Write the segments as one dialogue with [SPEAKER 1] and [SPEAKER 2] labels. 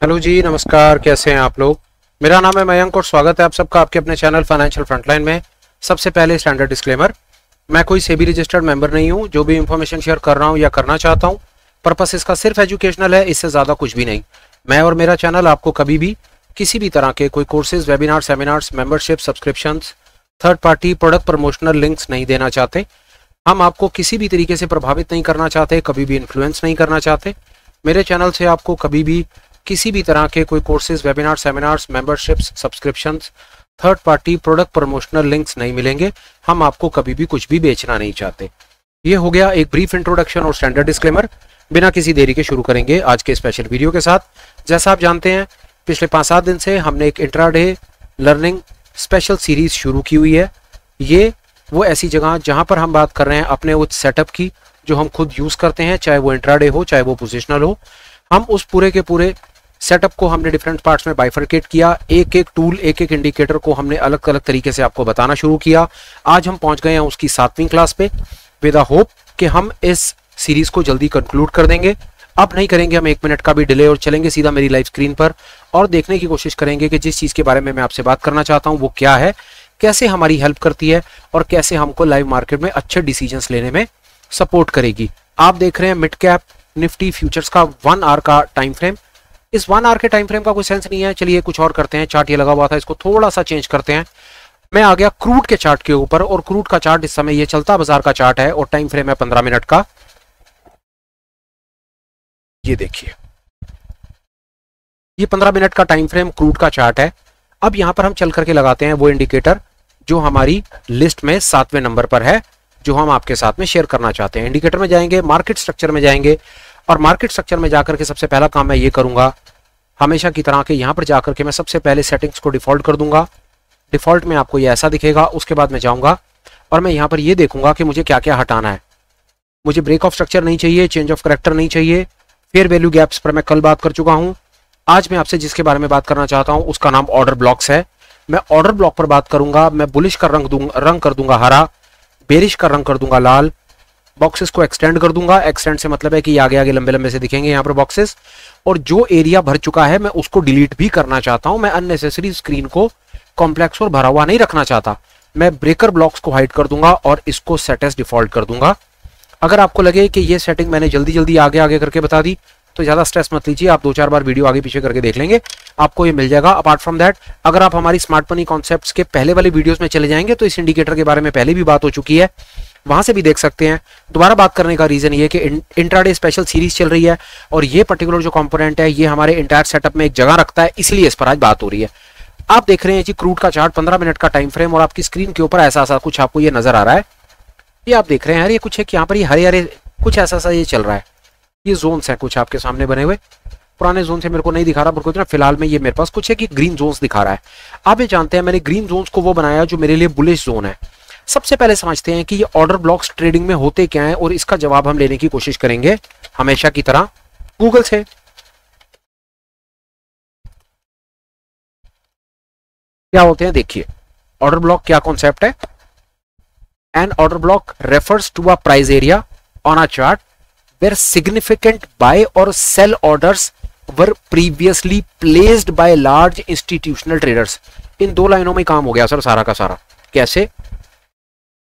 [SPEAKER 1] Hello जी, नमस्कार। कैसे हैं आप लोग? मेरा नाम है मयंक और स्वागत है आप सबका आपके अपने चैनल फाइनेंशियल फ्रंटलाइन में। सबसे पहले स्टैंडर्ड डिस्क्लेमर, मैं कोई सेबी रजिस्टर्ड मेंबर नहीं हूं। जो भी इंफॉर्मेशन शेयर कर रहा हूं या करना चाहता हूं, पर्पस इसका सिर्फ एजुकेशनल है, इससे ज़्यादा कुछ भी नहीं। मैं और मेरा चैनल आपको कभी भी किसी भी तरह के कोई courses, webinar, seminars, membership, subscriptions, third party product promotional links नहीं देना चाहते। हम आपको किसी भी तरीके से प्रभावित नहीं करना चाहते, कभी भी इन्फ्लुएंस नहीं करना चाहते। मेरे चैनल से आपको कभी भी किसी भी तरह के कोई courses, webinar, seminars, memberships, subscriptions, third party product promotional links नहीं मिलेंगे। हम आपको कभी भी कुछ भी बेचना नहीं चाहते। ये हो गया एक ब्रीफ इंट्रोडक्शन और स्टैंडर्ड डिस्क्लेमर। बिना किसी देरी के शुरू करेंगे आज के स्पेशल वीडियो के साथ। जैसा आप जानते हैं, पिछले 5-7 दिन से हमने एक इंट्राडे लर्निंग स्पेशल सीरीज शुरू की हुई है। ये वो ऐसी जगह जहां पर हम बात कर रहे हैं अपने उस सेटअप की जो हम खुद यूज करते हैं, चाहे वो इंट्राडे हो चाहे वो पोजिशनल हो। हम उस पूरे के पूरे सेटअप को हमने डिफरेंट पार्ट्स में बाइफरकेट किया। एक एक टूल, एक एक इंडिकेटर को हमने अलग अलग तरीके से आपको बताना शुरू किया। आज हम पहुंच गए हैं उसकी 7वीं क्लास पे, विद अ होप कि हम इस सीरीज को जल्दी कंक्लूड कर देंगे। अब नहीं करेंगे हम 1 मिनट का भी डिले और चलेंगे सीधा मेरी लाइव स्क्रीन पर और देखने की कोशिश करेंगे कि जिस चीज के बारे में मैं आपसे बात करना चाहता हूं वो क्या है, कैसे हमारी हेल्प करती है और कैसे हमको लाइव मार्केट में अच्छे डिसीजंस लेने में सपोर्ट करेगी। आप देख रहे हैं मिड कैप निफ्टी फ्यूचर्स का 1 आवर का टाइम फ्रेम। इस 1 आवर के टाइम फ्रेम का कोई सेंस नहीं है। चलिए कुछ और करते हैं। चार्ट ये लगा हुआ था, इसको थोड़ा सा चेंज करते हैं। मैं आ गया क्रूड के चार्ट के ऊपर और क्रूड का चार्ट इस समय ये चलता बाजार का चार्ट है और टाइम फ्रेम है 15 मिनट का। ये देखिए, ये 15 मिनट का टाइम फ्रेम क्रूड का चार्ट है। अब यहां पर हम चल करके लगाते हैं वो इंडिकेटर जो हमारी लिस्ट में 7वें नंबर पर है, जो हम आपके साथ में शेयर करना चाहते हैं। इंडिकेटर में जाएंगे, मार्केट स्ट्रक्चर में जाएंगे और मार्केट स्ट्रक्चर में जाकर के सबसे पहला काम मैं ये करूंगा, हमेशा की तरह के यहां पर जाकर के मैं सबसे पहले सेटिंग्स को डिफॉल्ट कर दूंगा। डिफॉल्ट में आपको ये ऐसा दिखेगा। उसके बाद मैं जाऊंगा और मैं यहां पर ये देखूंगा कि मुझे क्या क्या हटाना है। मुझे ब्रेक ऑफ स्ट्रक्चर नहीं चाहिए, चेंज ऑफ करेक्टर नहीं चाहिए, फेयर वैल्यू गैप्स पर मैं कल बात कर चुका हूं। आज मैं आपसे जिसके बारे में बात करना चाहता हूं उसका नाम ऑर्डर ब्लॉक्स है। मैं ऑर्डर ब्लॉक पर बात करूंगा। मैं बुलिश का रंग कर दूंगा हरा, बेरिश का रंग कर दूंगा लाल, बॉक्सेस को एक्सटेंड कर दूंगा। एक्सटेंड से मतलब है कि आगे आगे लंबे लंबे से दिखेंगे यहाँ पर बॉक्सेस, और जो एरिया भर चुका है मैं उसको डिलीट भी करना चाहता हूं। मैं अननेसेसरी स्क्रीन को कॉम्प्लेक्स और भरा हुआ नहीं रखना चाहता। मैं ब्रेकर ब्लॉक्स को हाइड कर दूंगा और इसको सेट एज डिफॉल्ट कर दूंगा। अगर आपको लगे कि ये सेटिंग मैंने जल्दी जल्दी आगे आगे करके बता दी तो ज्यादा स्ट्रेस मत लीजिए, आप 2-4 बार वीडियो आगे पीछे करके देख लेंगे, आपको ये मिल जाएगा। अपार्ट फ्रॉम दैट, अगर आप हमारी स्मार्ट मनी कॉन्सेप्ट्स के पहले वाले वीडियोस में चले जाएंगे तो इस इंडिकेटर के बारे में पहले भी बात हो चुकी है, वहां से भी देख सकते हैं। दोबारा बात करने का रीजन ये कि इंट्राडे स्पेशल सीरीज चल रही है और ये पर्टिकुलर जो कंपोनेंट है ये हमारे इंटायर सेटअप में एक जगह रखता है, इसलिए इस पर आज बात हो रही है। आप देख रहे हैं जी क्रूड का चार्ट, 15 मिनट का टाइम फ्रेम, और आपकी स्क्रीन के ऊपर ऐसा ऐसा कुछ आपको ये नजर आ रहा है। ये आप देख रहे हैं यार, ये कुछ है कि यहाँ पर ये हरे हरे कुछ ऐसा सा ये चल रहा है। ये जोन्स हैं कुछ आपके सामने बने हुए। पुराने जोन से मेरे को नहीं दिखा रहा, पर फिलहाल में ये मेरे पास कुछ है कि ग्रीन जोन्स दिखा रहा है। आप ये जानते हैं मैंने ग्रीन जोन्स को वो बनाया जो मेरे लिए बुलिश जोन है। सबसे पहले समझते हैं कि ये ऑर्डर ब्लॉक्स ट्रेडिंग में होते क्या हैं और इसका जवाब हम लेने की कोशिश करेंगे हमेशा की तरह गूगल से। क्या होते हैं देखिए, ऑर्डर ब्लॉक क्या कॉन्सेप्ट है। An order block refers to a price area on a chart where significant buy or sell orders were previously placed by large institutional traders। इन 2 लाइनों में काम हो गया सर सारा का सारा। कैसे?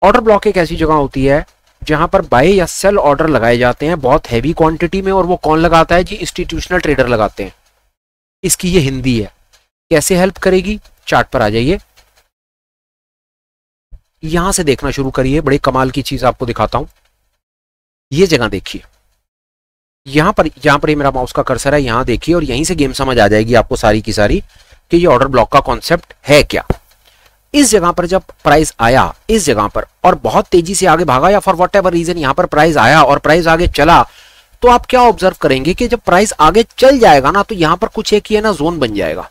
[SPEAKER 1] ऑर्डर ब्लॉक एक ऐसी जगह होती है जहां पर बाय या सेल ऑर्डर लगाए जाते हैं बहुत हैवी क्वांटिटी में, और वो कौन लगाता है जी? इंस्टीट्यूशनल ट्रेडर लगाते हैं। इसकी ये हिंदी है। कैसे हेल्प करेगी? चार्ट पर आ जाइए, यहां से देखना शुरू करिए। बड़ी कमाल की चीज आपको दिखाता हूं। ये जगह देखिए, यहां पर ये मेरा माउस का कर्सर है, यहां देखिए, और यहीं से गेम समझ आ जाएगी आपको सारी की सारी कि ये ऑर्डर ब्लॉक का कॉन्सेप्ट है क्या। इस जगह पर जब प्राइस आया इस जगह पर और बहुत तेजी से आगे भागा, या फॉर वॉट एवर रीजन यहां पर प्राइस आया और प्राइस आगे चला, तो आप क्या ऑब्जर्व करेंगे कि जब प्राइस आगे चल जाएगा ना तो यहां पर कुछ एक ही है ना जोन बन जाएगा।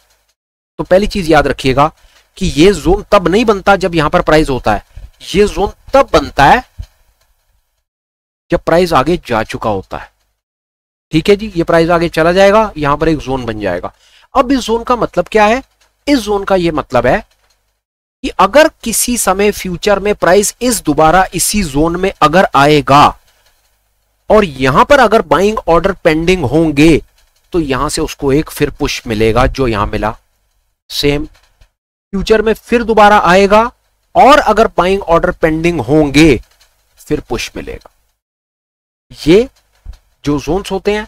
[SPEAKER 1] तो पहली चीज याद रखिएगा कि ये जोन तब नहीं बनता जब यहां पर प्राइस होता है, ये जोन तब बनता है जब प्राइस आगे जा चुका होता है। ठीक है जी, ये प्राइस आगे चला जाएगा, यहां पर एक जोन बन जाएगा। अब इस जोन का मतलब क्या है? इस जोन का ये मतलब है कि अगर किसी समय फ्यूचर में प्राइस दोबारा इसी जोन में अगर आएगा और यहां पर अगर बाइंग ऑर्डर पेंडिंग होंगे तो यहां से उसको एक फिर पुश मिलेगा जो यहां मिला, सेम फ्यूचर में फिर दोबारा आएगा, और अगर बाइंग ऑर्डर पेंडिंग होंगे फिर पुश मिलेगा। ये जो जोन्स होते हैं,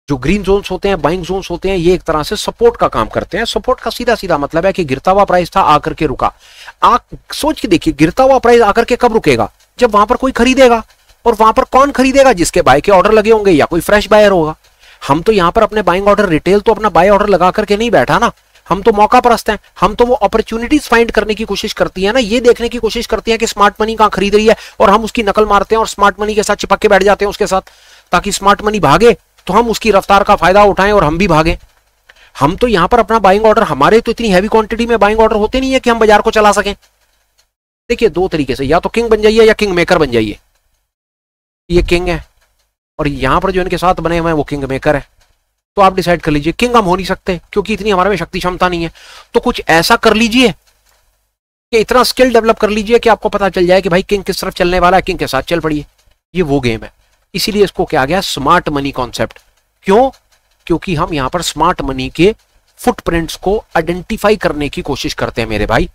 [SPEAKER 1] जो ग्रीन जोन्स होते हैं, बाइंग जोन्स होते हैं, ये एक तरह से सपोर्ट का काम करते हैं। सपोर्ट का सीधा सीधा मतलब है कि गिरता हुआ प्राइस था, आकर के रुका। सोच के देखिए, गिरता हुआ प्राइस आकर के कब रुकेगा? जब वहां पर कोई खरीदेगा। और वहां पर कौन खरीदेगा? जिसके बाय के ऑर्डर लगे होंगे या कोई फ्रेश बायर होगा। हम तो यहां पर अपने बाइंग ऑर्डर, रिटेल तो अपना बाय ऑर्डर लगा करके नहीं बैठा ना, हम तो मौका परस्त हैं। हम तो वो अपॉर्चुनिटीज फाइंड करने की कोशिश करती है ना, ये देखने की कोशिश करती है कि स्मार्ट मनी कहां खरीद रही है, और हम उसकी नकल मारते हैं और स्मार्ट मनी के साथ चिपक के बैठ जाते हैं उसके साथ, ताकि स्मार्ट मनी भागे तो हम उसकी रफ्तार का फायदा उठाएं और हम भी भागें। हम तो यहां पर अपना बाइंग ऑर्डर, हमारे तो इतनी हैवी क्वांटिटी में बाइंग ऑर्डर होते नहीं है कि हम बाजार को चला सकें। देखिए, दो तरीके से, या तो किंग बन जाइए या किंग मेकर बन जाइए। ये किंग है और यहां पर जो इनके साथ बने हुए हैं वो किंग मेकर है। तो आप डिसाइड कर लीजिए। किंग हम हो नहीं सकते क्योंकि इतनी हमारे में शक्ति क्षमता नहीं है। तो कुछ ऐसा कर लीजिए कि इतना स्किल डेवलप कर लीजिए कि आपको पता चल जाए कि भाई किंग किस तरफ चलने वाला है, किंग के साथ चल पड़िए। ये वो गेम है। इसीलिए इसको क्या गया, स्मार्ट मनी कॉन्सेप्ट। क्यों? क्योंकि हम यहां पर स्मार्ट मनी के फुटप्रिंट्स को आइडेंटिफाई करने की कोशिश करते हैं मेरे भाई।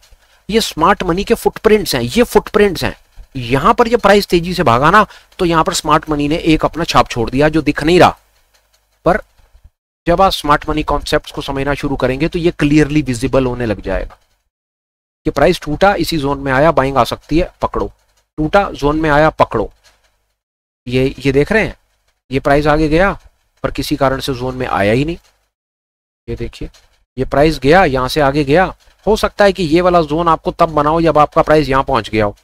[SPEAKER 1] ये स्मार्ट मनी के फुटप्रिंट्स हैं, ये फुटप्रिंट्स हैं। यहां पर जब प्राइस तेजी से भागा ना, तो यहां पर स्मार्ट मनी ने एक अपना छाप छोड़ दिया जो दिख नहीं रहा। पर जब आप स्मार्ट मनी कॉन्सेप्ट्स को समझना शुरू करेंगे तो ये क्लियरली विजिबल होने लग जाएगा कि प्राइस टूटा, इसी जोन में आया, बाइंग आ सकती है, पकड़ो। टूटा, जोन में आया, पकड़ो। ये देख रहे हैं, ये प्राइस आगे गया पर किसी कारण से जोन में आया ही नहीं। ये देखिए, ये प्राइस गया, यहां से आगे गया। हो सकता है कि ये वाला जोन आपको तब बनाओ जब आपका प्राइस यहां पहुंच गया हो।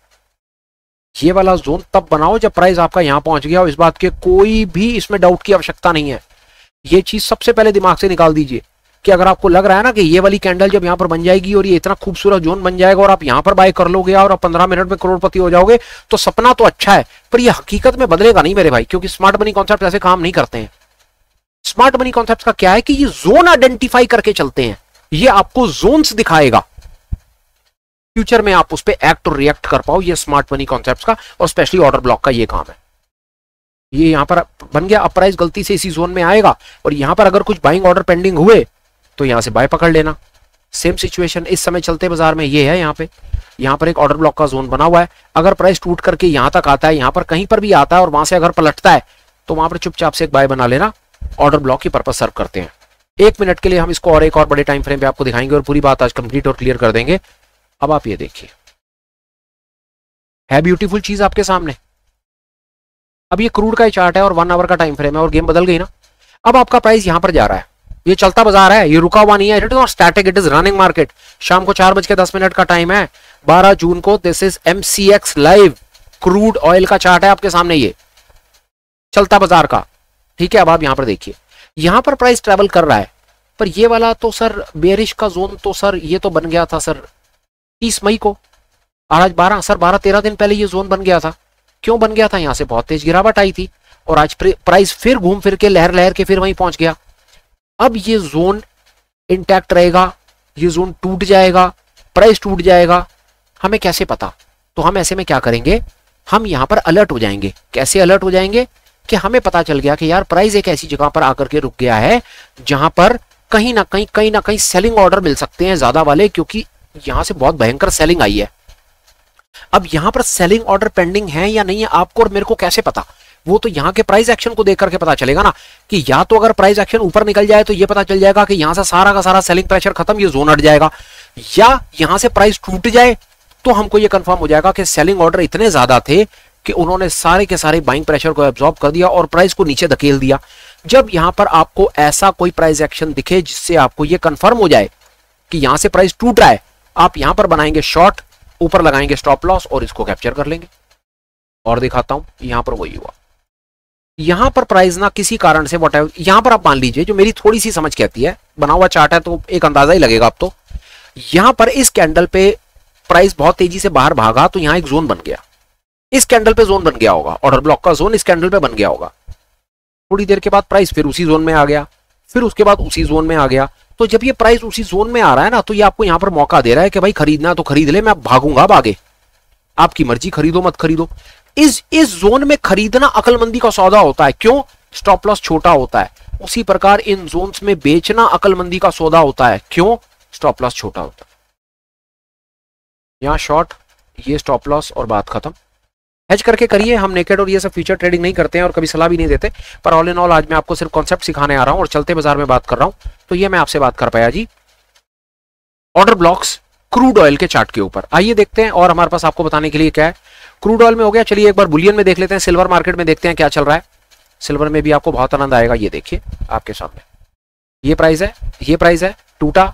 [SPEAKER 1] ये वाला जोन तब बनाओ जब प्राइस आपका यहां पहुंच गया हो। इस बात के कोई भी इसमें डाउट की आवश्यकता नहीं है। ये चीज सबसे पहले दिमाग से निकाल दीजिए कि अगर आपको लग रहा है ना कि ये वाली कैंडल जब यहां पर बन जाएगी और ये इतना खूबसूरत जोन बन जाएगा और आप यहां पर बाय कर लोगे और आप 15 मिनट में करोड़पति हो जाओगे, तो सपना तो अच्छा है पर ये हकीकत में बदलेगा नहीं मेरे भाई, क्योंकि स्मार्ट मनी कॉन्सेप्ट ऐसे काम नहीं करते हैं। स्मार्ट मनी कॉन्सेप्ट का क्या है कि ये जोन आइडेंटिफाई करके चलते हैं। ये आपको जोन्स दिखाएगा, फ्यूचर में आप उस पर एक्ट और रिएक्ट कर पाओ। ये स्मार्ट मनी कॉन्सेप्ट का और स्पेशली ऑर्डर ब्लॉक का ये काम है। ये यहां पर बन गया, अब प्राइस गलती से इसी जोन में आएगा और यहां पर अगर कुछ बाइंग ऑर्डर पेंडिंग हुए तो यहां से बाय पकड़ लेना। सेम सिचुएशन इस समय चलते बाजार में ये है। यहां पर एक ऑर्डर ब्लॉक का जोन बना हुआ है। अगर प्राइस टूट करके यहां तक आता है, यहां पर कहीं पर भी आता है और वहां से अगर पलटता है तो वहां पर चुपचाप से एक बाय बना लेना। ऑर्डर ब्लॉक की पर्पस सर्व करते हैं। 1 मिनट के लिए हम इसको और एक और बड़े टाइम फ्रेम पे आपको दिखाएंगे और पूरी बात आज कंप्लीट और क्लियर कर देंगे। अब आप ये देखिए, है ब्यूटीफुल चीज आपके सामने। अब ये क्रूड का ही चार्ट है और 1 आवर का टाइम फ्रेम है और गेम बदल गई ना। अब आपका प्राइस यहां पर जा रहा है, ये चलता बाजार है, ये रुका हुआ नहीं है। It is not static, it is running market. शाम को 4:10 का टाइम है, 12 जून को। This is MCX live crude oil का चार्ट है आपके सामने, ये चलता बाजार का। ठीक है, अब आप यहां पर देखिए, यहां पर प्राइस ट्रेवल कर रहा है, पर ये वाला तो सर बेरिश का जोन तो सर ये तो बन गया था सर 30 मई को, आज 12-13 दिन पहले ये जोन बन गया था। क्यों बन गया था? यहां से बहुत तेज गिरावट आई थी और आज प्राइस फिर घूम फिर के लहर के फिर वहीं पहुंच गया। अब ये जोन इंटैक्ट रहेगा, ये जोन टूट जाएगा, प्राइस टूट जाएगा, हमें कैसे पता? तो हम ऐसे में क्या करेंगे, हम यहां पर अलर्ट हो जाएंगे। कैसे अलर्ट हो जाएंगे कि हमें पता चल गया कि यार प्राइस एक ऐसी जगह पर आकर के रुक गया है जहां पर कहीं ना कहीं सेलिंग ऑर्डर मिल सकते हैं ज्यादा वाले, क्योंकि यहां से बहुत भयंकर सेलिंग आई है। अब यहां पर सेलिंग ऑर्डर पेंडिंग है या नहीं है, आपको और मेरे को कैसे पता? वो तो यहां के प्राइस एक्शन को देख करके पता चलेगा ना, कि या तो अगर प्राइस एक्शन ऊपर निकल जाए तो ये पता चल जाएगा कि यहां से सारा का सारा सेलिंग प्रेशर खत्म, ये जोन हट जाएगा, या यहां से प्राइस टूट जाए तो हमको ये कंफर्म हो जाएगा कि सेलिंग ऑर्डर इतने ज्यादा थे कि उन्होंने सारे के सारे बाइंग प्रेशर को एब्जॉर्ब कर दिया और प्राइस को नीचे धकेल दिया। जब यहां पर आपको ऐसा कोई प्राइस एक्शन दिखे जिससे आपको ये कंफर्म हो जाए कि यहां से प्राइस टूट रहा है, आप यहां पर बनाएंगे शॉर्ट, ऊपर लगाएंगे स्टॉप लॉस और इसको कैप्चर कर लेंगे। और दिखाता हूं, यहां पर वही हुआ। यहां पर प्राइस ना किसी कारण से व्हाटएवर, यहां पर आप मान लीजिए, जो मेरी थोड़ी सी समझ कहती है, बना हुआ चार्ट है तो एक अंदाजा ही लगेगा अब तो। यहां पर इस कैंडल पे प्राइस बहुत तेजी से बाहर भागा तो यहां एक जोन बन गया, इस कैंडल पे जोन बन गया होगा, ऑर्डर ब्लॉक का जोन इस कैंडल पे बन गया होगा। थोड़ी देर के बाद प्राइस फिर उसी जोन में आ गया, फिर उसके बाद उसी जोन में आ गया। तो जब ये प्राइस उसी जोन में आ रहा है ना, तो ये आपको यहां पर मौका दे रहा है कि भाई खरीदना तो खरीद ले, मैं भागूंगा अब आगे, आपकी मर्जी, खरीदो मत खरीदो। इस जोन में खरीदना अक्लमंदी का सौदा होता है। क्यों? स्टॉप लॉस छोटा होता है। उसी प्रकार इन जोन्स में बेचना अकलमंदी का सौदा होता है। क्यों? स्टॉप लॉस छोटा होता है। यहां शॉर्ट, ये स्टॉप लॉस और बात खत्म। हेज करके करिए, हम नेकेड और ये सब फ्यूचर ट्रेडिंग नहीं करते हैं और कभी सलाह भी नहीं देते, पर ऑल इन ऑल आज मैं आपको सिर्फ कॉन्सेप्ट सिखाने आ रहा हूं और चलते बाजार में बात कर रहा हूं, तो ये मैं आपसे बात कर पाया जी ऑर्डर ब्लॉक्स क्रूड ऑयल के चार्ट के ऊपर। आइए देखते हैं, और हमारे पास आपको बताने के लिए क्या है। क्रूड ऑयल में हो गया, चलिए एक बार बुलियन में देख लेते हैं, सिल्वर मार्केट में देखते हैं क्या चल रहा है। सिल्वर में भी आपको बहुत आनंद आएगा। ये देखिए आपके सामने ये प्राइस है, ये प्राइस है, टूटा।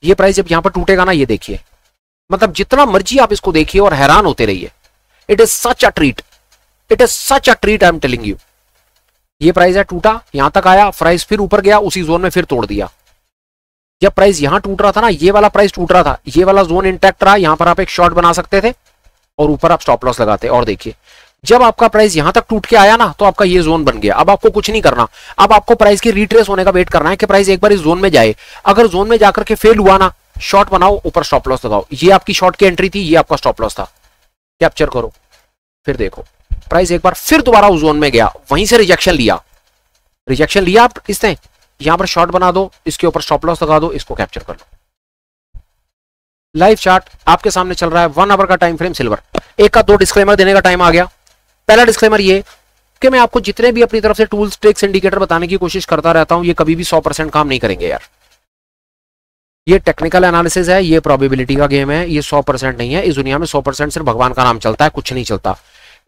[SPEAKER 1] ये प्राइस जब यहां पर टूटेगा ना, ये देखिए, मतलब जितना मर्जी आप इसको देखिए और हैरान होते रहिए। It is such a treat, it is such a treat, I am telling you. ये प्राइस है, टूटा, यहां तक आया, प्राइस फिर ऊपर गया, उसी जोन में फिर तोड़ दिया। जब प्राइस यहां टूट रहा था ना, ये वाला प्राइस टूट रहा था, ये वाला जोन इंटैक्ट रहा, यहां पर आप एक शॉर्ट बना सकते थे और ऊपर आप स्टॉप लॉस लगाते। और देखिए जब आपका प्राइस यहां तक टूट के आया ना, तो आपका ये जोन बन गया। अब आपको कुछ नहीं करना, अब आपको प्राइस की रिट्रेस होने का वेट करना है कि प्राइस एक बार इस जोन में जाए। अगर जोन में जाकर के फेल हुआ ना, शॉर्ट बनाओ, ऊपर स्टॉप लॉस लगाओ। ये आपकी शॉर्ट की एंट्री थी, ये आपका स्टॉप लॉस था, कैप्चर करो। फिर देखो प्राइस एक बार फिर दोबारा उस जोन में गया, वहीं से रिजेक्शन लिया, रिजेक्शन लिया आप इसने, यहां पर शॉर्ट बना दो, इसके ऊपर स्टॉप लॉस लगा दो, इसको कैप्चर कर लो। लाइव चार्ट आपके सामने चल रहा है, 1 आवर का टाइम फ्रेम सिल्वर। एक का दो डिस्क्लेमर देने का टाइम आ गया। पहला डिस्क्लेमर ये कि मैं आपको जितने भी अपनी तरफ से टूल्स, ट्रिक्स, इंडिकेटर बताने की कोशिश करता रहता हूं, ये कभी भी 100% काम नहीं करेंगे यार। ये टेक्निकल एनालिसिस है, ये प्रोबेबिलिटी का गेम है, ये 100% नहीं है। इस दुनिया में 100% सिर्फ भगवान का नाम चलता है, कुछ नहीं चलता।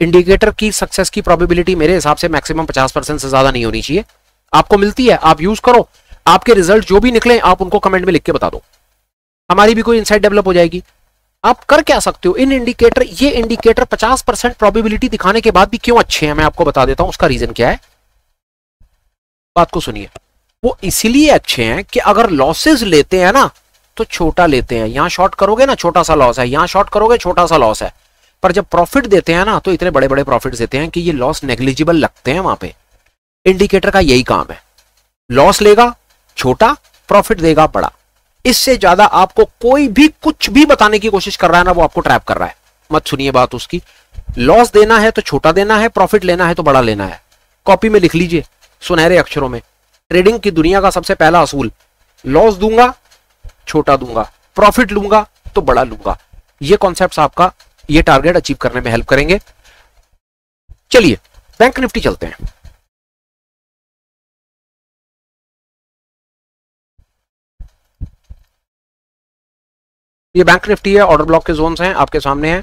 [SPEAKER 1] इंडिकेटर की सक्सेस की प्रोबेबिलिटी मेरे हिसाब से मैक्सिमम 50% से ज्यादा नहीं होनी चाहिए। आपको मिलती है, आप यूज करो, आपके रिजल्ट जो भी निकले आप उनको कमेंट में लिख के बता दो, हमारी भी कोई इनसाइट डेवलप हो जाएगी। आप कर क्या सकते हो इन इंडिकेटर, ये इंडिकेटर 50% प्रोबेबिलिटी दिखाने के बाद भी क्यों अच्छे हैं, मैं आपको बता देता हूं उसका रीजन क्या है। बात को सुनिए, वो इसीलिए अच्छे हैं कि अगर लॉसेस लेते हैं ना तो छोटा लेते हैं। यहां शॉर्ट करोगे ना, छोटा सा लॉस है, यहां शॉर्ट करोगे, छोटा सा लॉस है, पर जब प्रॉफिट देते हैं ना तो इतने बड़े बड़े प्रॉफिट देते हैं कि ये लॉस नेग्लिजिबल लगते हैं। वहां पे इंडिकेटर का यही काम है, लॉस लेगा छोटा, प्रॉफिट देगा बड़ा। इससे ज्यादा आपको कोई भी कुछ भी बताने की कोशिश कर रहा है ना, वो आपको ट्रैप कर रहा है। मत सुनिए बात उसकी। लॉस देना है तो छोटा देना है, प्रॉफिट लेना है तो बड़ा लेना है। कॉपी में लिख लीजिए सुनहरे अक्षरों में, ट्रेडिंग की दुनिया का सबसे पहला असूल, लॉस दूंगा छोटा दूंगा, प्रॉफिट लूंगा तो बड़ा लूंगा। ये कॉन्सेप्ट्स आपका ये टारगेट अचीव करने में हेल्प करेंगे। चलिए बैंक निफ्टी चलते हैं। ये बैंक निफ्टी है, ऑर्डर ब्लॉक के जोन्स हैं आपके सामने हैं।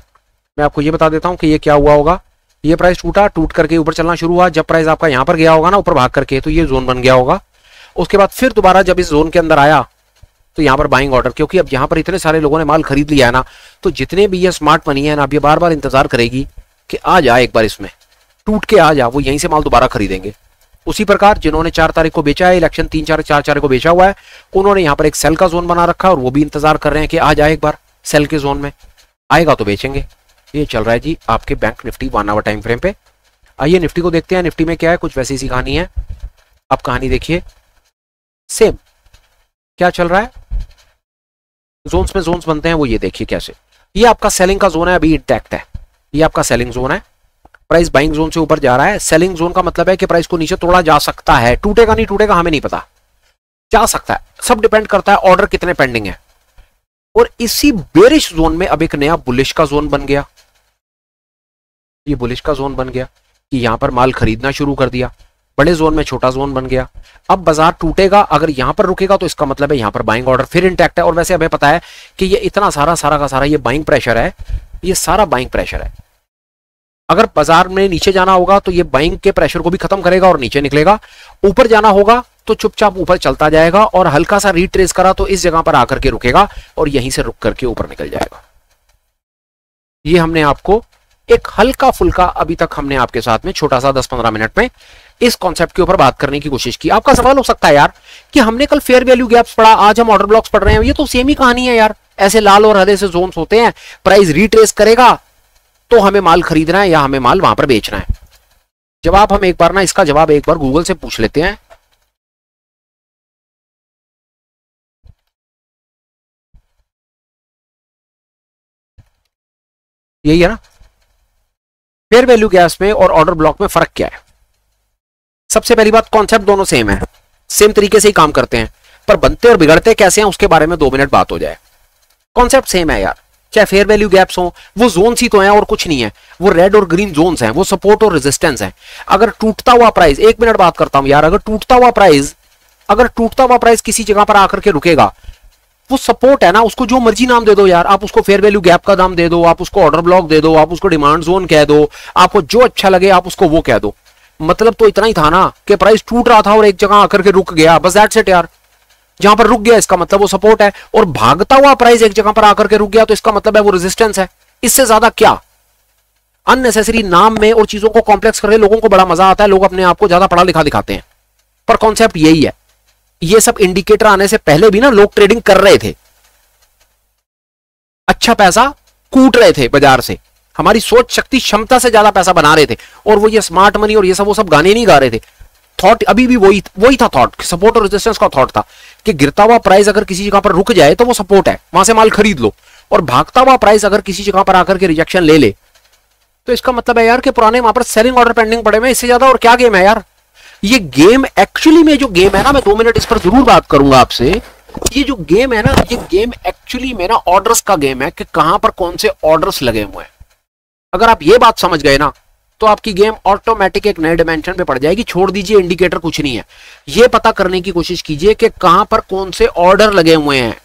[SPEAKER 1] मैं आपको ये बता देता हूं कि ये क्या हुआ होगा। ये प्राइस टूटा, टूट करके ऊपर चलना शुरू हुआ। जब प्राइस आपका यहां पर गया होगा ना, ऊपर भाग करके, तो ये जोन बन गया होगा। उसके बाद फिर दोबारा जब इस जोन के अंदर आया तो यहां पर बाइंग ऑर्डर, क्योंकि अब यहां पर इतने सारे लोगों ने माल खरीद लिया है ना, तो जितने भी ये स्मार्ट मनी है ना, अब ये बार बार इंतजार करेगी कि आ जा एक बार, इसमें टूट के आ जा, वो यहीं से माल दोबारा खरीदेंगे। उसी प्रकार जिन्होंने 4 तारीख को बेचा है, इलेक्शन 4 तारीख को बेचा हुआ है, उन्होंने यहां पर एक सेल का जोन बना रखा है और वो भी इंतजार कर रहे हैं कि आ जाए एक बार सेल के जोन में, आएगा तो बेचेंगे। ये चल रहा है जी आपके bank Nifty 1 hour time frame पे। आइए निफ्टी को देखते हैं। निफ्टी में क्या है, कुछ वैसी सी कहानी है। अब कहानी देखिए सेम, क्या चल रहा है, जोन्स में जोन्स बनते हैं, वो ये देखिए कैसे। ये आपका सेलिंग का जोन है, अभी इंटैक्ट है। ये आपका सेलिंग जोन है, प्राइस बाइंग जोन से ऊपर जा रहा है। सेलिंग जोन का मतलब है कि प्राइस को नीचे तोड़ा जा सकता है, टूटेगा नहीं टूटेगा हमें नहीं पता, जा सकता है। सब डिपेंड करता है ऑर्डर कितने पेंडिंग है। और इसी बेरिश जोन में अब एक नया बुलिश का जोन बन गया। ये बुलिश का जोन बन गया कि यहां पर माल खरीदना शुरू कर दिया। बड़े जोन में छोटा जोन बन गया। अब बाजार टूटेगा, अगर यहां पर रुकेगा तो इसका मतलब है यहां पर बाइंग ऑर्डर फिर इंटैक्ट है। और वैसे हमें पता है कि ये इतना सारा का सारा ये बाइंग प्रेशर है, ये सारा बाइंग प्रेशर है। अगर बाजार में नीचे जाना होगा तो ये बाइंग के प्रेशर को भी खत्म करेगा और नीचे निकलेगा। ऊपर जाना होगा तो चुपचाप ऊपर चलता जाएगा और हल्का सा रीट्रेस करा तो इस जगह पर आकर के रुकेगा और यहीं से रुक करके ऊपर निकल जाएगा। ये हमने आपको एक हल्का फुल्का अभी तक हमने आपके साथ में छोटा सा 10-15 मिनट में इस कॉन्सेप्ट के ऊपर बात करने की कोशिश की। आपका सवाल हो सकता है यार कि हमने कल फेयर वैल्यू गैप्स पढ़ा, आज हम ऑर्डर ब्लॉक्स पढ़ रहे हैं, ये तो सेम ही कहानी है यार। ऐसे लाल और हरे से जोन्स होते हैं, प्राइस रीट्रेस करेगा तो हमें माल खरीदना है या हमें माल वहां पर बेचना है। जवाब हम एक बार ना, इसका जवाब एक बार गूगल से पूछ लेते हैं। यही है ना, फेयर वैल्यू गैप्स में और ऑर्डर ब्लॉक में फर्क क्या है। सबसे पहली बात, कॉन्सेप्ट दोनों सेम है, सेम तरीके से ही काम करते हैं, पर बनते और बिगड़ते कैसे हैं उसके बारे में 2 मिनट बात हो जाए। कॉन्सेप्ट सेम है यार, चाहे फेयर वैल्यू गैप्स हो, वो जोन ही तो है और कुछ नहीं है, वो रेड और ग्रीन जोन्स हैं, वो सपोर्ट और रेजिस्टेंस है। अगर टूटता हुआ प्राइस, 1 मिनट बात करता हूं यार, अगर टूटता हुआ प्राइस किसी जगह पर आकर के रुकेगा, वो सपोर्ट है ना, उसको जो मर्जी नाम दे दो यार, आप उसको फेयर वैल्यू गैप का नाम दे दो, आप उसको ऑर्डर ब्लॉक दे दो, आप उसको डिमांड जोन कह दो, आपको जो अच्छा लगे आप उसको वो कह दो। मतलब तो इतना ही था ना कि प्राइस टूट रहा था और एक जगह आकर के रुक गया, बस दैट्स इट यार। जहां पर रुक गया इसका मतलब वो सपोर्ट है, और भागता हुआ प्राइस एक जगह पर आकर के रुक गया तो इसका मतलब है वो रेजिस्टेंस है। इससे ज्यादा क्या? अननेसेसरी नाम में और चीजों को कॉम्प्लेक्स करके लोगों को बड़ा मजा आता है, लोग अपने आप को ज्यादा पढ़ा लिखा दिखाते हैं, पर कॉन्सेप्ट यही है। ये सब इंडिकेटर आने से पहले भी ना लोग ट्रेडिंग कर रहे थे, अच्छा पैसा कूट रहे थे बाजार से, हमारी सोच शक्ति क्षमता से ज्यादा पैसा बना रहे थे, और वो ये स्मार्ट मनी और ये सब वो सब गाने नहीं गा रहे थे। थॉट अभी भी वही था, थॉट सपोर्ट और रेजिस्टेंस का थॉट था कि गिरता हुआ प्राइस अगर किसी जगह पर रुक जाए तो वो सपोर्ट है, वहां से माल खरीद लो, और भागता हुआ प्राइस अगर किसी जगह पर आकर के रिजेक्शन ले ले तो इसका मतलब है यार कि पुराने वहां पर सेलिंग ऑर्डर पेंडिंग पड़े हैं। इससे ज्यादा और क्या गेम है यार? ये गेम एक्चुअली में जो गेम है ना, मैं 2 मिनट इस पर जरूर बात करूंगा आपसे। ये जो गेम है ना, ये गेम एक्चुअली में ना ऑर्डर्स का गेम है कि कहां पर कौन से ऑर्डर्स लगे हुए हैं। अगर आप ये बात समझ गए ना तो आपकी गेम ऑटोमेटिक एक नए डिमेंशन पे पड़ जाएगी। छोड़ दीजिए इंडिकेटर, कुछ नहीं है, ये पता करने की कोशिश कीजिए कि कहां पर कौन से ऑर्डर लगे हुए हैं।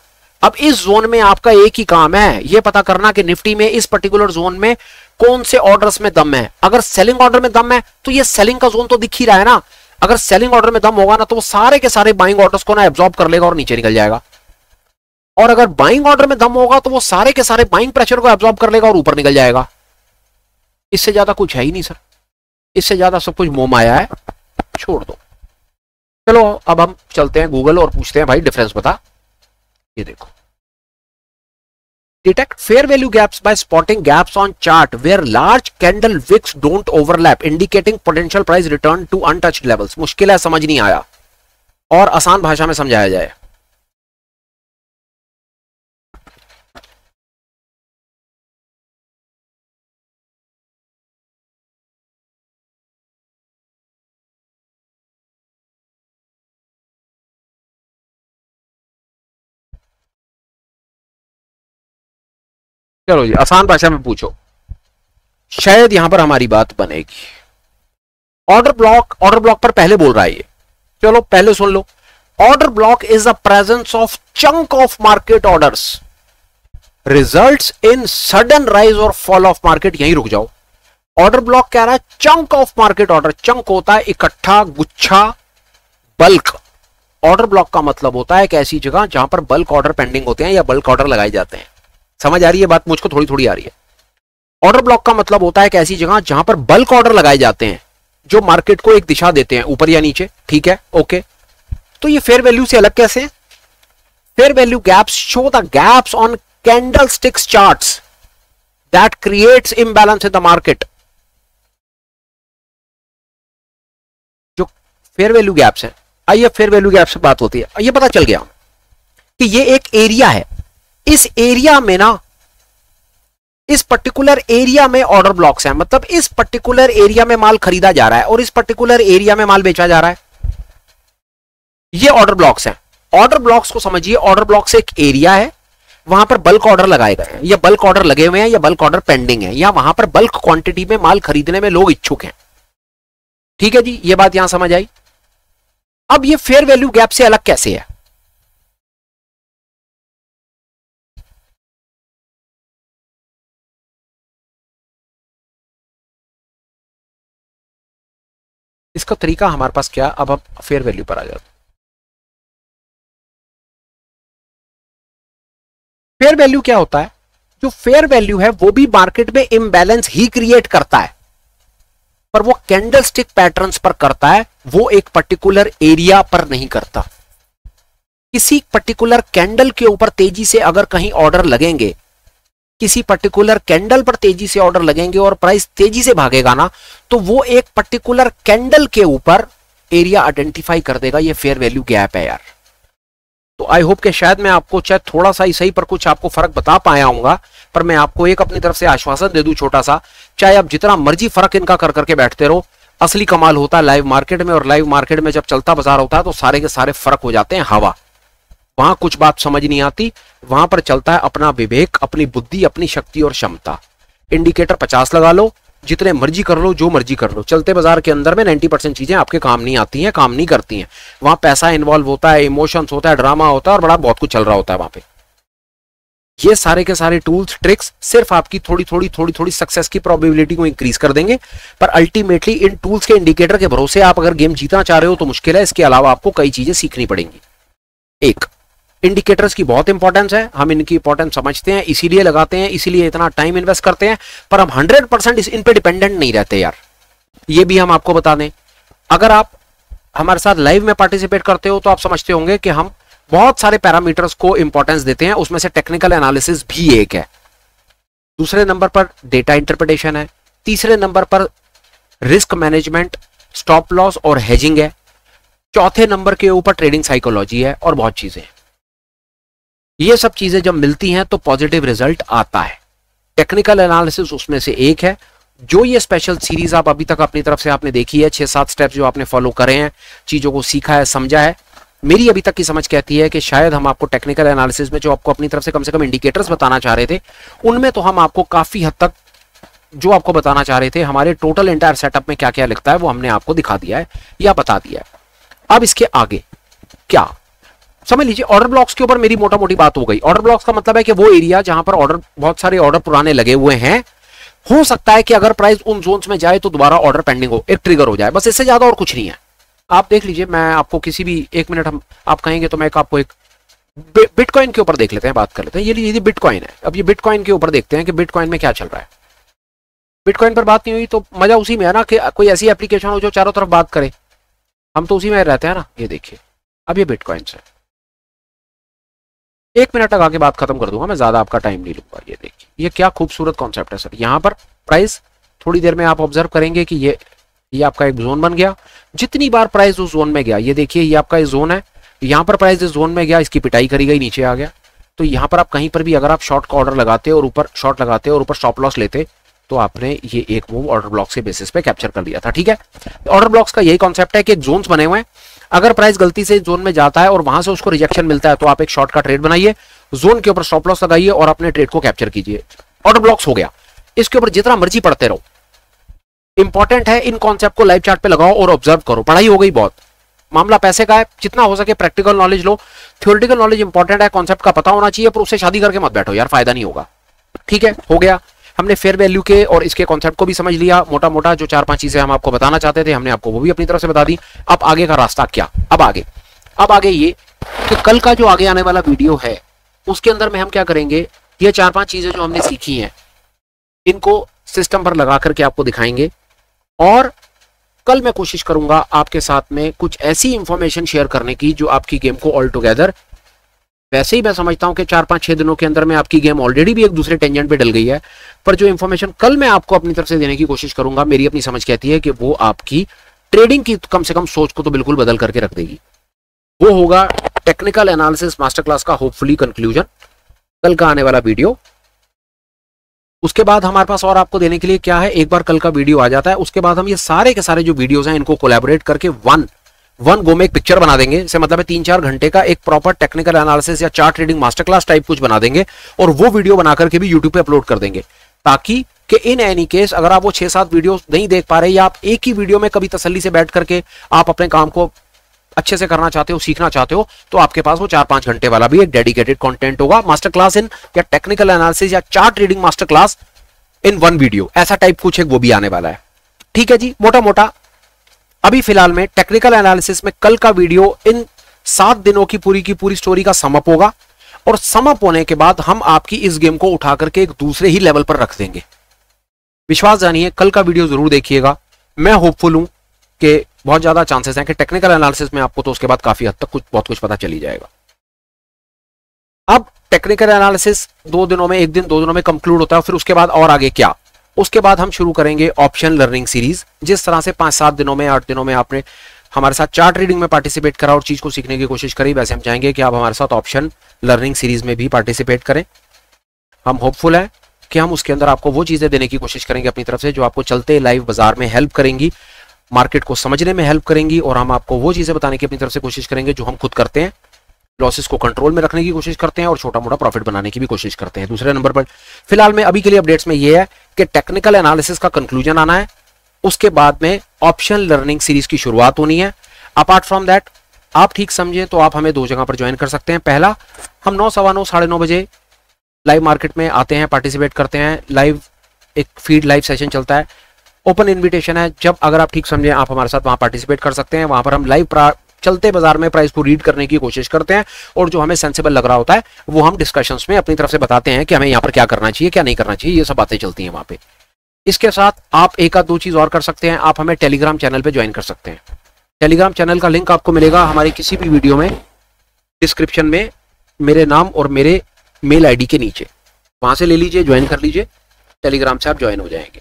[SPEAKER 1] अब इस जोन में आपका एक ही काम है, ये पता करना कि निफ्टी में इस पर्टिकुलर जोन में कौन से ऑर्डर्स में दम है। अगर सेलिंग ऑर्डर में दम है तो ये सेलिंग का जोन तो दिख ही रहा है ना। अगर सेलिंग ऑर्डर में दम होगा ना तो वो सारे के सारे बाइंग ऑर्डर्स को ना एब्जॉर्ब कर लेगा और नीचे निकल जाएगा, और अगर बाइंग ऑर्डर में दम होगा तो वो सारे के सारे बाइंग प्रेशर को एब्जॉर्ब कर लेगा और ऊपर निकल जाएगा। इससे ज्यादा कुछ है ही नहीं सर, इससे ज्यादा सब कुछ मोह माया है, छोड़ दो। चलो अब हम चलते हैं गूगल और पूछते हैं भाई डिफरेंस बता। ये देखो, detect fair value gaps by spotting gaps on chart where large candle wicks don't overlap indicating potential price return to untouched levels. मुश्किल है, समझ नहीं आया, और आसान भाषा में समझाया जाए। चलो जी, आसान भाषा में पूछो, शायद यहां पर हमारी बात बनेगी। ऑर्डर ब्लॉक पर पहले बोल रहा है ये, चलो पहले सुन लो। Order block is the presence of chunk of market orders results in sudden rise और फॉल ऑफ मार्केट। यहीं रुक जाओ। ऑर्डर ब्लॉक कह रहा है chunk of market order. Chunk होता है इकट्ठा, गुच्छा, बल्क। ऑर्डर ब्लॉक का मतलब होता है एक ऐसी जगह जहां पर बल्क ऑर्डर पेंडिंग होते हैं या बल्क ऑर्डर लगाए जाते हैं। समझ आ रही है बात? मुझको थोड़ी थोड़ी आ रही है। ऑर्डर ब्लॉक का मतलब होता है एक ऐसी जगह जहां पर बल्क ऑर्डर लगाए जाते हैं जो मार्केट को एक दिशा देते हैं, ऊपर या नीचे। ठीक है, ओके। तो ये फेयर वैल्यू से अलग कैसे है? Fair value gaps show the gaps on candlesticks charts that creates imbalance in the market. जो फेयर वैल्यू गैप्स है, आइए फेयर वैल्यू गैप से बात होती है। ये पता चल गया कि ये एक एरिया है, इस एरिया में ना, इस पर्टिकुलर एरिया में ऑर्डर ब्लॉक्स हैं। मतलब इस पर्टिकुलर एरिया में माल खरीदा जा रहा है और इस पर्टिकुलर एरिया में माल बेचा जा रहा है। ये ऑर्डर ब्लॉक्स हैं। ऑर्डर ब्लॉक्स को समझिए, ऑर्डर ब्लॉक्स एक एरिया है, वहां पर बल्क ऑर्डर लगाए गए हैं, या बल्क ऑर्डर लगे हुए हैं, या बल्क ऑर्डर पेंडिंग है, या वहां पर बल्क क्वांटिटी में माल खरीदने में लोग इच्छुक हैं। ठीक है जी, ये बात यहां समझ आई। अब ये फेयर वैल्यू गैप से अलग कैसे है? इसका तरीका हमारे पास क्या? अब हम फेयर वैल्यू पर आ जाते हैं। फेयर वैल्यू क्या होता है? जो फेयर वैल्यू है वो भी मार्केट में इम्बैलेंस ही क्रिएट करता है, पर वो कैंडलस्टिक पैटर्न्स पर करता है, वो एक पर्टिकुलर एरिया पर नहीं करता। किसी पर्टिकुलर कैंडल के ऊपर तेजी से अगर कहीं ऑर्डर लगेंगे, किसी पर्टिकुलर कैंडल पर तेजी से ऑर्डर लगेंगे और प्राइस तेजी से भागेगा ना, तो वो एक पर्टिकुलर कैंडल के ऊपर एरिया आइडेंटिफाई कर देगा। ये फेयर वैल्यू गैप है यार। तो आई होप कि शायद मैं आपको चाहे थोड़ा सा ही सही पर कुछ आपको फर्क बता पाया हूंगा, पर मैं आपको एक अपनी तरफ से आश्वासन दे दूं छोटा सा, चाहे आप जितना मर्जी फर्क इनका कर करके बैठते रहो, असली कमाल होता है लाइव मार्केट में, और लाइव मार्केट में जब चलता बाजार होता है तो सारे के सारे फर्क हो जाते हैं हवा। वहां कुछ बात समझ नहीं आती, वहां पर चलता है अपना विवेक, अपनी बुद्धि, अपनी शक्ति और क्षमता। इंडिकेटर 50 लगा लो, जितने मर्जी कर लो, जो मर्जी कर लो, चलते बाजार के अंदर में 90% चीजें आपके काम नहीं आती हैं, काम नहीं करती हैं। वहां पैसा इन्वॉल्व होता है, इमोशंस होता है, ड्रामा होता है और बड़ा बहुत कुछ चल रहा होता है वहां पे। ये सारे के सारे टूल्स ट्रिक्स सिर्फ आपकी थोड़ी थोड़ी सक्सेस की प्रोबेबिलिटी को इंक्रीज कर देंगे, पर अल्टीमेटली इन टूल्स के इंडिकेटर के भरोसे आप अगर गेम जीतना चाह रहे हो तो मुश्किल है। इसके अलावा आपको कई चीजें सीखनी पड़ेंगी। एक, इंडिकेटर्स की बहुत इंपॉर्टेंस है, हम इनकी इंपॉर्टेंस समझते हैं, इसीलिए लगाते हैं, इसीलिए इतना टाइम इन्वेस्ट करते हैं, पर हम 100% इन पे डिपेंडेंट नहीं रहते यार। ये भी हम आपको बता दें, अगर आप हमारे साथ लाइव में पार्टिसिपेट करते हो तो आप समझते होंगे कि हम बहुत सारे पैरामीटर्स को इंपॉर्टेंस देते हैं, उसमें से टेक्निकल एनालिसिस भी एक है। दूसरे नंबर पर डेटा इंटरप्रिटेशन है। तीसरे नंबर पर रिस्क मैनेजमेंट, स्टॉप लॉस और हेजिंग है। चौथे नंबर के ऊपर ट्रेडिंग साइकोलॉजी है और बहुत चीजें हैं। ये सब चीजें जब मिलती हैं तो पॉजिटिव रिजल्ट आता है। टेक्निकल एनालिसिस उसमें से एक है। जो ये स्पेशल सीरीज आप अभी तक अपनी तरफ से आपने देखी है, 6-7 स्टेप्स जो आपने फॉलो करे हैं, चीजों को सीखा है, समझा है, मेरी अभी तक की समझ कहती है कि शायद हम आपको टेक्निकल एनालिसिस में जो आपको अपनी तरफ से कम इंडिकेटर्स बताना चाह रहे थे, उनमें तो हम आपको काफी हद तक जो आपको बताना चाह रहे थे, हमारे टोटल एंटायर सेटअप में क्या क्या लिखता है वो हमने आपको दिखा दिया है या बता दिया है। अब इसके आगे क्या समझ लीजिए, ऑर्डर ब्लॉक्स के ऊपर मेरी मोटा मोटी बात हो गई। ऑर्डर ब्लॉक्स का मतलब है कि वो एरिया जहां पर ऑर्डर, बहुत सारे ऑर्डर पुराने लगे हुए हैं, हो सकता है कि अगर प्राइस उन जोन्स में जाए तो दोबारा ऑर्डर पेंडिंग हो, एक ट्रिगर हो जाए, बस इससे ज्यादा और कुछ नहीं है। आप देख लीजिए, मैं आपको किसी भी एक मिनट हम आप कहेंगे तो मैं आपको एक बिटकॉइन के ऊपर देख लेते हैं, बात कर लेते हैं। ये बिटकॉइन है। अब ये बिटकॉइन के ऊपर देखते हैं कि बिटकॉइन में क्या चल रहा है। बिटकॉइन पर बात नहीं हुई तो मजा उसी में है ना कि कोई ऐसी एप्लीकेशन हो जो चारों तरफ बात करे, हम तो उसी में रहते हैं ना। ये देखिए, अब ये बिटकॉइन है, 1 मिनट लगा के बात खत्म कर दूंगा, मैं ज्यादा आपका टाइम नहीं लूंगा। ये देखिए, ये क्या खूबसूरत कॉन्सेप्ट है सर। यहाँ पर प्राइस थोड़ी देर में आप ऑब्जर्व करेंगे कि ये आपका एक जोन बन गया। जितनी बार प्राइस उस जोन में गया, ये देखिए ये आपका इस जोन है, यहाँ पर प्राइस इस जोन में गया, इसकी पिटाई करी गई, नीचे आ गया। तो यहाँ पर आप कहीं पर भी अगर आप शॉर्ट का ऑर्डर लगाते और ऊपर शॉर्ट लगाते और ऊपर स्टॉप लॉस लेते तो आपने ये एक मूव ऑर्डर ब्लॉक्स के बेसिस पे कैप्चर कर लिया था। ठीक है, ऑर्डर ब्लॉक्स का यही कॉन्सेप्ट है कि एक जोन्स बने हुए हैं, अगर प्राइस गलती से जोन में जाता है और वहां से उसको रिजेक्शन मिलता है तो आप एक शॉर्ट का ट्रेड बनाइए, जोन के ऊपर स्टॉप लॉस लगाइए और अपने ट्रेड को कैप्चर कीजिए। ऑर्डर ब्लॉक्स हो गया, इसके ऊपर जितना मर्जी पढ़ते रहो। इंपॉर्टेंट है इन कॉन्सेप्ट को लाइव चार्ट पे लगाओ और ऑब्जर्व करो। पढ़ाई हो गई बहुत, मामला पैसे का है, जितना हो सके प्रैक्टिकल नॉलेज लो। थ्योरेटिकल नॉलेज इंपॉर्टेंट है, कॉन्सेप्ट का पता होना चाहिए, पर उससे शादी करके मत बैठो यार, फायदा नहीं होगा। ठीक है, हो गया, हमने फेयर वैल्यू के और इसके कॉन्सेप्ट को भी समझ लिया मोटा मोटा। जो 4-5 चीजें हम आपको बताना चाहते थे हमने आपको वो भी अपनी तरफ से बता दी। अब आगे का रास्ता क्या, अब आगे ये कि कल का जो आगे आने वाला वीडियो है उसके अंदर में हम क्या करेंगे, ये 4-5 चीजें जो हमने सीखी हैं इनको सिस्टम पर लगा करके आपको दिखाएंगे। और कल मैं कोशिश करूंगा आपके साथ में कुछ ऐसी इंफॉर्मेशन शेयर करने की जो आपकी गेम को ऑल टुगेदर, वैसे ही मैं समझता हूं कि 4-5-6 दिनों के अंदर में आपकी गेम ऑलरेडी भी एक दूसरे टेंजेंट पे डल गई है, पर जो इंफॉर्मेशन कल मैं आपको अपनी तरफ से देने की कोशिश करूंगा, मेरी अपनी समझ कहती है कि वो आपकी ट्रेडिंग की कम से कम सोच को तो बिल्कुल बदल करके रख देगी। वो होगा टेक्निकल एनालिसिस मास्टर क्लास का होपफुली कंक्लूजन, कल का आने वाला वीडियो। उसके बाद हमारे पास और आपको देने के लिए क्या है, एक बार कल का वीडियो आ जाता है उसके बाद हम ये सारे के सारे जो वीडियोस हैं इनको कोलैबोरेट करके वन गो में एक पिक्चर बना देंगे। इससे मतलब है 3-4 घंटे का एक प्रॉपर टेक्निकल एनालिसिस या chart trading master class type कुछ बना देंगे और वो वीडियो बना करके भी यूट्यूब पे अपलोड कर देंगे, ताकि कि इन एनी केस अगर आप वो 6-7 वीडियो नहीं देख पा रहे या आप एक ही वीडियो में कभी तसल्ली से बैठ करके आप अपने काम को अच्छे से करना चाहते हो, सीखना चाहते हो, तो आपके पास वो 4-5 घंटे वाला भी एक डेडिकेटेड कंटेंट होगा, मास्टर क्लास इन या टेक्निकल एनालिसिस या chart trading master class in 1 video, ऐसा टाइप कुछ एक वो भी आने वाला है। ठीक है जी, मोटा मोटा अभी फिलहाल में टेक्निकल एनालिसिस में कल का वीडियो इन 7 दिनों की पूरी स्टोरी का समअप होगा और समअप होने के बाद हम आपकी इस गेम को उठा करके एक दूसरे ही लेवल पर रख देंगे। विश्वास जानिए, कल का वीडियो जरूर देखिएगा। मैं होपफुल हूं कि बहुत ज्यादा चांसेस हैं कि टेक्निकल एनालिसिस में आपको तो उसके बाद काफी हद तक बहुत कुछ पता चली जाएगा। अब टेक्निकल एनालिसिस 2 दिनों में, 1 दिन 2 दिनों में कंक्लूड होता है, फिर उसके बाद और आगे क्या, उसके बाद हम शुरू करेंगे ऑप्शन लर्निंग सीरीज। जिस तरह से 5-7 दिनों में, 8 दिनों में आपने हमारे साथ चार्ट रीडिंग में पार्टिसिपेट करा और चीज को सीखने की कोशिश करी, वैसे हम चाहेंगे कि आप हमारे साथ ऑप्शन लर्निंग सीरीज में भी पार्टिसिपेट करें। हम होपफुल है कि हम उसके अंदर आपको वो चीजें देने की कोशिश करेंगे अपनी तरफ से जो आपको चलते लाइव बाजार में हेल्प करेंगी। मार्केट को समझने में हेल्प करेंगी और हम आपको वो चीजें बताने की अपनी तरफ से कोशिश करेंगे जो हम खुद करते हैं, लॉसेस को कंट्रोल में रखने की कोशिश करते हैं और छोटा मोटा प्रॉफिट बनाने की भी कोशिश करते हैं। दूसरे नंबर पर फिलहाल में अभी के लिए अपडेट्स में ये है कि टेक्निकल एनालिसिस का कंक्लूजन आना है, उसके बाद में ऑप्शन लर्निंग सीरीज की शुरुआत होनी है। अपार्ट फ्रॉम दैट आप ठीक समझे तो आप हमें 2 जगह पर ज्वाइन कर सकते हैं। पहला, हम 9, सवा 9, 9:30 बजे लाइव मार्केट में आते हैं, पार्टिसिपेट करते हैं, लाइव एक फीड लाइव सेशन चलता है, ओपन इन्विटेशन है। जब अगर आप ठीक समझे आप हमारे साथ वहां पार्टिसिपेट कर सकते हैं। वहां पर हम लाइव चलते बाजार में प्राइस को रीड करने की कोशिश करते हैं और जो हमें सेंसिबल लग रहा होता है वो हम डिस्कशंस में अपनी तरफ से बताते हैं कि हमें यहाँ पर क्या करना चाहिए, क्या नहीं करना चाहिए, ये सब बातें चलती हैं वहां पे। इसके साथ आप एक आध 2 चीज और कर सकते हैं, आप हमें टेलीग्राम चैनल पे ज्वाइन कर सकते हैं। टेलीग्राम चैनल का लिंक आपको मिलेगा हमारे किसी भी वीडियो में डिस्क्रिप्शन में, मेरे नाम और मेरे मेल आईडी के नीचे, वहां से ले लीजिए, ज्वाइन कर लीजिए, टेलीग्राम से आप ज्वाइन हो जाएंगे।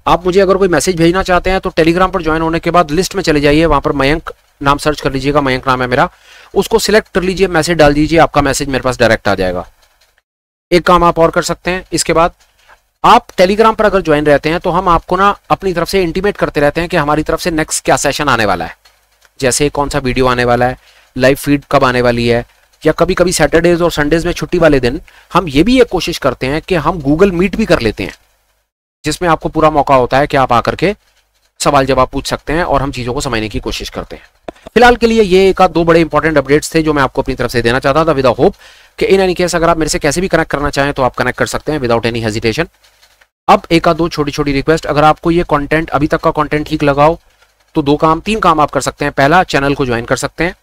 [SPEAKER 1] आप मुझे अगर कोई मैसेज भेजना चाहते हैं तो टेलीग्राम पर ज्वाइन होने के बाद लिस्ट में चले जाइए, वहां पर मयंक नाम सर्च कर लीजिएगा, मयंक नाम है मेरा, उसको सिलेक्ट कर लीजिए, मैसेज डाल दीजिए, आपका मैसेज मेरे पास डायरेक्ट आ जाएगा। एक काम आप और कर सकते हैं, इसके बाद आप टेलीग्राम पर अगर ज्वाइन रहते हैं तो हम आपको ना अपनी तरफ से इंटीमेट करते रहते हैं कि हमारी तरफ से नेक्स्ट क्या सेशन आने वाला है, जैसे कौन सा वीडियो आने वाला है, लाइव फीड कब आने वाली है, या कभी कभी सैटरडेज और संडेज में छुट्टी वाले दिन हम ये भी एक कोशिश करते हैं कि हम गूगल मीट भी कर लेते हैं, जिसमें आपको पूरा मौका होता है कि आप आकर के सवाल जवाब पूछ सकते हैं और हम चीजों को समझने की कोशिश करते हैं। फिलहाल के लिए ये एक 2 बड़े इंपॉर्टेंट अपडेट्स थे जो मैं आपको अपनी तरफ से देना चाहता था, विद होप कि इन एनी केस अगर आप मेरे से कैसे भी कनेक्ट करना चाहें तो आप कनेक्ट कर सकते हैं विदाउट एनी हेजिटेशन। अब एक 2 छोटी छोटी रिक्वेस्ट, अगर आपको ये कंटेंट अभी तक का कंटेंट ठीक लगा हो तो 3 काम आप कर सकते हैं। पहला, चैनल को ज्वाइन कर सकते हैं।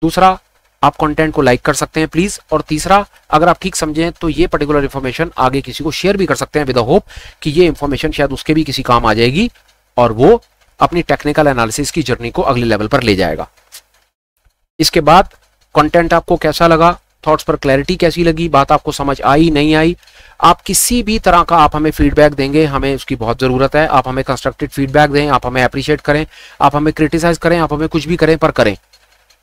[SPEAKER 1] दूसरा, आप कंटेंट को लाइक कर सकते हैं प्लीज। और तीसरा, अगर आप ठीक समझें तो ये पर्टिकुलर इन्फॉर्मेशन आगे किसी को शेयर भी कर सकते हैं विद होप कि ये इन्फॉर्मेशन शायद उसके भी किसी काम आ जाएगी और वो अपनी टेक्निकल एनालिसिस की जर्नी को अगले लेवल पर ले जाएगा। इसके बाद कंटेंट आपको कैसा लगा, थॉट्स पर क्लैरिटी कैसी लगी, बात आपको समझ आई नहीं आई, आप किसी भी तरह का आप हमें फीडबैक देंगे, हमें उसकी बहुत जरूरत है। आप हमें कंस्ट्रक्टिव फीडबैक दें, आप हमें अप्रिशिएट करें, आप हमें क्रिटिसाइज करें, आप हमें कुछ भी करें, पर करें,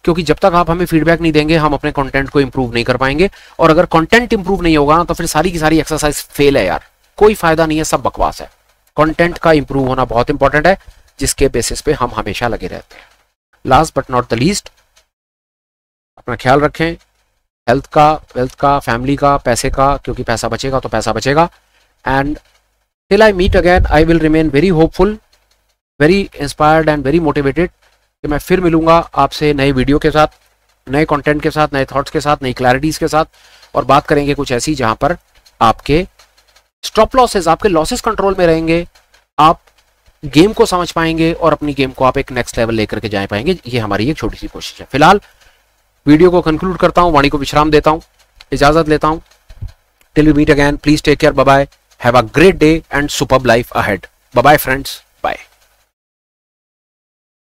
[SPEAKER 1] क्योंकि जब तक आप हमें फीडबैक नहीं देंगे हम अपने कंटेंट को इंप्रूव नहीं कर पाएंगे। और अगर कंटेंट इंप्रूव नहीं होगा तो फिर सारी की सारी एक्सरसाइज फेल है यार, कोई फायदा नहीं है, सब बकवास है। कंटेंट का इंप्रूव होना बहुत इंपॉर्टेंट है, जिसके बेसिस पे हम हमेशा लगे रहते हैं। Last but not the least, अपना ख्याल रखें, हेल्थ का, वेल्थ का, फैमिली का, पैसे का, क्योंकि पैसा बचेगा तो पैसा बचेगा। And till I meet again I will remain very hopeful, very inspired and very motivated कि मैं फिर मिलूंगा आपसे नए वीडियो के साथ, नए कंटेंट के साथ, नए थॉट्स के साथ, नई क्लैरिटीज के साथ, और बात करेंगे कुछ ऐसी जहां पर आपके स्टॉप लॉसेस, आपके लॉसेस कंट्रोल में रहेंगे, आप गेम को समझ पाएंगे और अपनी गेम को आप एक नेक्स्ट लेवल लेकर के जा पाएंगे। ये हमारी एक छोटी सी कोशिश है। फिलहाल वीडियो को कंक्लूड करता हूं, वाणी को विश्राम देता हूं, इजाजत लेता हूं। Till we meet again, please take care, bye bye, have a great day and superb life ahead. Bye bye friends, bye.